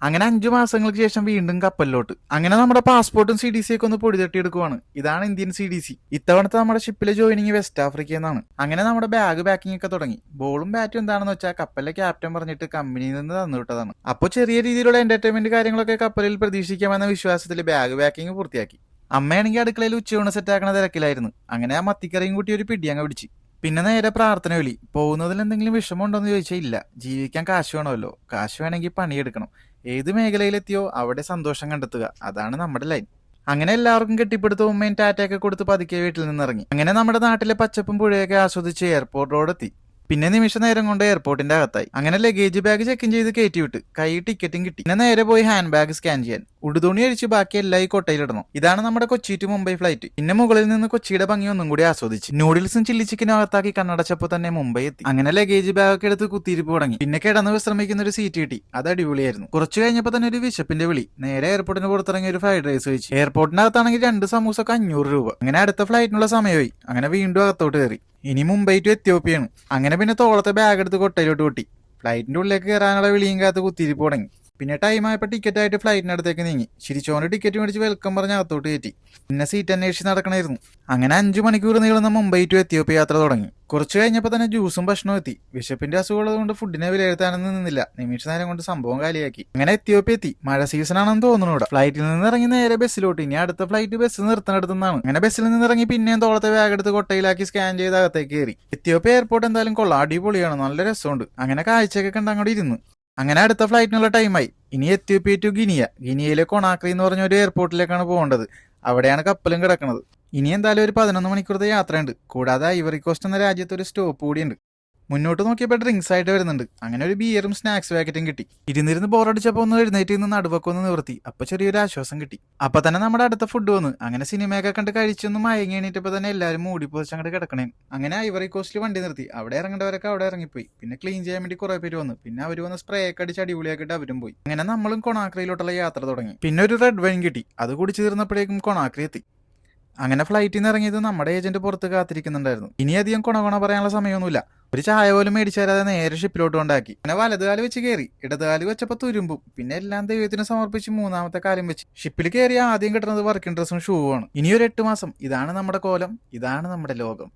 അങ്ങനെ 5 മാസങ്ങൾക്ക് ശേഷം വീണ്ടും കപ്പലിലോട്ട്. അങ്ങനെ നമ്മുടെ പാസ്പോർട്ടും CDC ഒക്കെ ഒന്ന് പൊടി തട്ടിയെടുക്കുവാണ്. ഇതാണ് ഇന്ത്യൻ CDC. ഇത്തവണത്തെ നമ്മുടെ ഷിപ്പിലെ ജോയിനിങ് വെസ്റ്റ് ആഫ്രിക്കയിൽ നിന്നാണ്. അങ്ങനെ നമ്മുടെ ബാഗ് പാക്കിംഗ് ഒക്കെ തുടങ്ങി. ബോളും ബാറ്റും എന്താണെന്ന് വെച്ചാൽ കപ്പലിലെ ക്യാപ്റ്റൻ പറഞ്ഞിട്ട് കമ്പനിയിൽ നിന്ന് തന്നു വിട്ടതാണ്. അപ്പോൾ ചെറിയ രീതിയിലുള്ള എന്റർടൈൻമെന്റ് കാര്യങ്ങളൊക്കെ കപ്പലിൽ പ്രതീക്ഷിക്കാമെന്ന വിശ്വാസത്തിൽ ബാഗ് പാക്കിംഗ് പൂർത്തിയാക്കി. അമ്മയാണെങ്കിൽ അടുക്കളയിൽ ഉച്ചയൂണ് സെറ്റാക്കണ തിരക്കിലായിരുന്നു. അങ്ങനെ ആ മത്തിക്കറിയും കൂട്ടി ഒരു പിടി അങ്ങ് പിടിച്ച്. പിന്നെ നേരെ പ്രാർത്ഥന വിളി. പോകുന്നതിൽ എന്തെങ്കിലും വിഷമമുണ്ടോന്ന് ചോദിച്ചാൽ ഇല്ല. ജീവിക്കാൻ കാശ് വേണമല്ലോ. കാശ് വേണമെങ്കിൽ പണിയെടുക്കണം. ഏത് മേഖലയിലെത്തിയോ അവിടെ സന്തോഷം കണ്ടെത്തുക. അതാണ് നമ്മുടെ ലൈൻ. അങ്ങനെ എല്ലാവർക്കും കെട്ടിപ്പടുത്ത് ഉമ്മയും ടാറ്റയൊക്കെ കൊടുത്ത് പതുക്കെ വീട്ടിൽ നിന്നിറങ്ങി. അങ്ങനെ നമ്മുടെ നാട്ടിലെ പച്ചപ്പും പുഴയൊക്കെ ആസ്വദിച്ച് എയർപോർട്ട് റോഡെത്തി. പിന്നെ നിമിഷ നേരം കൊണ്ട് എയർപോർട്ടിന്റെ അകത്തായി. അങ്ങനെ ലഗേജ് ബാഗ് ചെക്ക് ഇൻ ചെയ്ത് കയറ്റി വിട്ട് കൈ ടിക്കറ്റും കിട്ടി. പിന്നെ നേരെ പോയി ഹാൻഡ് ബാഗ് സ്കാൻ ചെയ്യാൻ. ഉടുതുണി അഴിച്ച് ബാക്കി എല്ലാം ഈ കൊട്ടയിലിടണം. ഇതാണ് നമ്മുടെ കൊച്ചി ടു മുംബൈ ഫ്ലൈറ്റ്. പിന്നെ മുകളിൽ നിന്ന് കൊച്ചിയുടെ ഭംഗി ഒന്നും കൂടി ആസ്വദിച്ച് നൂഡിൽസും ചില്ലി ചിക്കനും അകത്താക്കി കണ്ണടച്ചപ്പോൾ തന്നെ മുംബൈ എത്തി. അങ്ങനെ ലഗേജ് ബാഗ് ഒക്കെ എടുത്ത് കുത്തിയിരിപ്പ് തുടങ്ങി. പിന്നെ കിടന്ന് വിശ്രമിക്കുന്ന ഒരു സീറ്റ് കിട്ടി. അത് അടിപൊളിയായിരുന്നു. കുറച്ച് കഴിഞ്ഞപ്പോൾ തന്നെ ഒരു വിശപ്പിന്റെ വിളി. നേരെ എയർപോർട്ടിന് പുറത്തിറങ്ങി ഒരു ഫ്രൈഡ് റൈസ് കഴിച്ചു. എയർപോർട്ടിനകത്താണെങ്കിൽ 2 സമൂസൊക്കെ 500 രൂപ. അങ്ങനെ അടുത്ത ഫ്ലൈറ്റിനുള്ള സമയമായി. അങ്ങനെ വീണ്ടും അകത്തോട്ട് കയറി. ഇനി മുംബൈ ടു എത്യോപ്യാണ്. അങ്ങനെ പിന്നെ തോളത്തെ ബാഗ് എടുത്ത് കൊട്ടയിലോട്ട് കൊട്ടി. ഫ്ലൈറ്റിന്റെ ഉള്ളിലേക്ക് കയറാനുള്ള വിളിയും കാത്ത് കുത്തിരിപ്പ് തുടങ്ങി. പിന്നെ ടൈം ആയപ്പോൾ ടിക്കറ്റ് ആയിട്ട് ഫ്ലൈറ്റിനടുത്തേക്ക് നീങ്ങി. ചിരിച്ചോണ്ട് ടിക്കറ്റ് മേടിച്ച് വെൽക്കം പറഞ്ഞ് അകത്തോട്ട് കയറ്റി. പിന്നെ സീറ്റ് അന്വേഷിച്ച് നടക്കണമായിരുന്നു. അങ്ങനെ 5 മണിക്കൂർ നീളുന്ന മുംബൈ ടു എത്യോപ്യ യാത്ര തുടങ്ങി. കുറച്ച് കഴിഞ്ഞപ്പോൾ തന്നെ ജ്യൂസും ഭക്ഷണവും എത്തി. വിശപ്പിന്റെ അസുഖമുള്ളത് കൊണ്ട് ഫുഡിനെ വിലയിരുത്താനൊന്നും നിന്നില്ല. നിമിഷ നേരം കൊണ്ട് സംഭവം കാലിയാക്കി. അങ്ങനെ എത്യോപ്യ എത്തി. മഴ സീസൺ ആണെന്ന് തോന്നുന്നു ഇവിടെ. ഫ്ലൈറ്റിൽ നിന്ന് ഇറങ്ങി നേരെ ബസ്സിലോട്ട്. ഇനി അടുത്ത ഫ്ലൈറ്റ് ബസ് നിർത്തണടുത്തുനിന്നാണ്. അങ്ങനെ ബസ്സിൽ നിന്ന് ഇറങ്ങി പിന്നെയും തോളത്തെ ബാഗ് എടുത്ത് കൊട്ടയിലാക്കി സ്കാൻ ചെയ്ത് അകത്തേക്ക് കയറി. എത്യോപ്യ എയർപോർട്ട് എന്തായാലും കൊള്ളാം. അടിപൊളിയാണ്. നല്ല രസമുണ്ട്. അങ്ങനെ കാഴ്ചയൊക്കെ കണ്ട് അങ്ങോട്ട് ഇരുന്നു. അങ്ങനെ അടുത്ത ഫ്ലൈറ്റിനുള്ള ടൈമായി. ഇനി എത്യോപ്യ ടു ഗിനിയ. ഗിനിയയിലെ കൊണാക്രി എന്ന് പറഞ്ഞ ഒരു എയർപോർട്ടിലേക്കാണ് പോകേണ്ടത്. അവിടെയാണ് കപ്പലും കിടക്കുന്നത്. ഇനി എന്തായാലും ഒരു 11 മണിക്കൂറത്തെ യാത്രയുണ്ട്. കൂടാതെ ഐവറി കോസ്റ്റ് എന്ന രാജ്യത്ത് ഒരു സ്റ്റോപ്പ് കൂടിയുണ്ട്. മുന്നോട്ട് നോക്കിയപ്പോൾ ഡ്രിങ്ക്സ് ആയിട്ട് വരുന്നുണ്ട്. അങ്ങനെ ഒരു ബിയറും സ്നാക്സ് പാക്കറ്റും കിട്ടി. ഇരുന്നിരുന്ന് ബോറടിച്ചപ്പോൾ ഒന്ന് എഴുന്നേറ്റ് നിന്ന് നടുവൊക്കെ ഒന്ന് നിവർത്തി. അപ്പൊ ചെറിയൊരു ആശ്വാസം കിട്ടി. അപ്പൊ തന്നെ നമ്മുടെ അടുത്ത ഫുഡ് വന്നു. അങ്ങനെ സിനിമയൊക്കെ കണ്ട് കഴിച്ചൊന്ന് മയങ്ങി എണീറ്റപ്പോൾ തന്നെ എല്ലാവരും മൂടി പോസ്റ്റ് അങ്ങോട്ട് കിടക്കണേ. അങ്ങനെ ഐവറി കോസ്റ്റിൽ വണ്ടി നിർത്തി. അവിടെ ഇറങ്ങേണ്ടവരൊക്കെ അവിടെ ഇറങ്ങിപ്പോയി. പിന്നെ ക്ലീൻ ചെയ്യാൻ വേണ്ടി കുറെ പേര് വന്നു. പിന്നെ അവർ വന്ന് സ്പ്രേ ഒക്കെ അടിച്ച് അടിപൊളിയാക്കിയിട്ട് അവരും പോയി. അങ്ങനെ നമ്മളും കൊണാക്രിയിലോട്ടുള്ള യാത്ര തുടങ്ങി. പിന്നെ ഒരു റെഡ് വൈൻ കിട്ടി. അത് കുടിച്ചു തീർന്നപ്പോഴേക്കും കൊണാക്രി എത്തി. അങ്ങനെ ഫ്ലൈറ്റിൽ നിന്ന് ഇറങ്ങിയത് നമ്മുടെ ഏജന്റ് പുറത്ത് കാത്തിരിക്കുന്നുണ്ടായിരുന്നു. ഇനി അധികം കൊണ പറയാനുള്ള സമയമൊന്നുമില്ല. ഒരു ചായ പോലും മേടിച്ചു തരാതെ നേരെ ഷിപ്പിലോട്ട് കൊണ്ടാക്കി. അങ്ങനെ വലതുകാല് വെച്ച് കയറി. ഇടതുകാല് വെച്ചപ്പോൾ തുരുമ്പും. പിന്നെ എല്ലാം ദൈവത്തിന് സമർപ്പിച്ച് മൂന്നാമത്തെ കാലം വെച്ച് ഷിപ്പിൽ കയറി ആദ്യം കിട്ടുന്നത് വർക്കിംഗ് ഡ്രസ്സും ഷൂ ആണ്. ഇനിയൊരു 8 മാസം. ഇതാണ് നമ്മുടെ കോലം. ഇതാണ് നമ്മുടെ ലോകം.